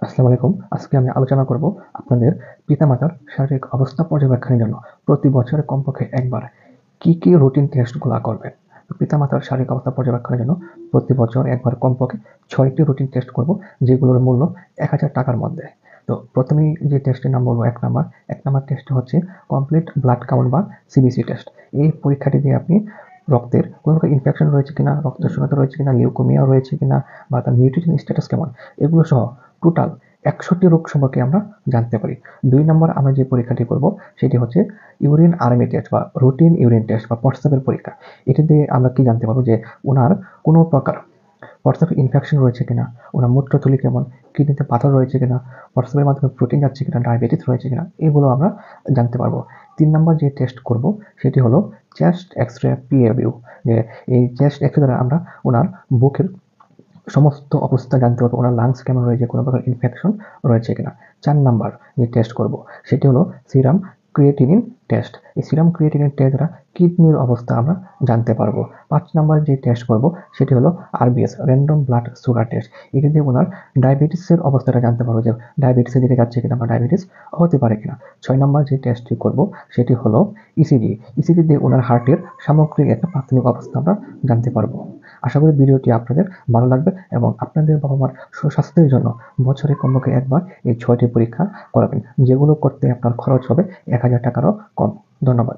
আসসালামু আলাইকুম। আজকে আমি আলোচনা করব আপনাদের পিতামাতার শারীরিক অবস্থা পর্যবেক্ষণের জন্য প্রতি বছরে কমপক্ষে একবার কি রুটিন টেস্টগুলা করবেন। পিতামাতার শারীরিক অবস্থা পর্যবেক্ষণের জন্য প্রতি বছর একবার কমপক্ষে ৬টি রুটিন টেস্ট করব, যেগুলোর মূল্য ৳১,০০০ মধ্যে। তো প্রথমেই যে টেস্টের নাম বলবো ১ নাম্বার টেস্ট হচ্ছে কমপ্লিট ব্লাড কাউন্ট বা সিবিসি টেস্ট। এই পরীক্ষাটি দিয়ে আপনি রক্তের কোনো প্রকার ইনফেকশন রয়েছে কিনা, রক্ত শূন্যতা রয়েছে কিনা, লিউকেমিয়া রয়েছে কিনা বা তার নিউট্রিশন স্ট্যাটাস কেমন, এগুলো সহ টোটাল ১০০টি রোগ সম্পর্কে আমরা জানতে পারি। ২ নম্বর আমরা যে পরীক্ষাটি করব সেটি হচ্ছে ইউরিন আরএমএ টেস্ট বা রুটিন ইউরিন টেস্ট বা প্রস্রাবের পরীক্ষা। এটি দিয়ে আমরা কি জানতে পারবো যে উনার কোনো প্রকার প্রস্রাবে ইনফেকশন রয়েছে কিনা, ওনার মূত্রথলি কেমন, কিডনিতে পাথর রয়েছে কিনা, প্রস্রাবের মাধ্যমে প্রোটিন যাচ্ছে কিনা, ডায়াবেটিস রয়েছে কিনা, এগুলো আমরা জানতে পারবো। ৩ নম্বর যে টেস্ট করব সেটি হলো চেস্ট এক্স-রে পিএভিউ। যে এই চেস্ট এক্স-রে দ্বারা আমরা ওনার বুকের সমস্ত অবস্থা জানতে পারবো, ওনার লাংস কেমন রয়েছে, কোনো প্রকার ইনফেকশন রয়েছে কিনা। ৪ নাম্বার যে টেস্ট করব সেটি হলো সিরাম ক্রিয়েটিনিন টেস্ট। এই সিরাম ক্রিয়েটিনিন টেস্ট দ্বারা কিডনির অবস্থা আমরা জানতে পারবো। ৫ নাম্বার যে টেস্ট করব সেটি হলো RBS random blood sugar test. এটি দিয়ে ওনার ডায়াবেটিসের অবস্থাটা জানতে পারবো যে ডায়াবেটিসের দিকে যাচ্ছে কিনা বা ডায়াবেটিস হতে পারে কিনা। ৬ নাম্বার যে টেস্টটি করব সেটি হলো ইসিজি। ইসিজি দিয়ে ওনার হার্টের সামগ্রিক একটা প্রাথমিক অবস্থা আমরা জানতে পারবো। আশা করি ভিডিওটি আপনাদের ভালো লাগবে এবং আপনাদের বাবা-মার সুস্বাস্থ্যের জন্য বছরে কমপক্ষে একবার এই ৬টি পরীক্ষা করাবেন, যেগুলো করতে আপনার খরচ হবে ৳১,০০০ কম। ধন্যবাদ।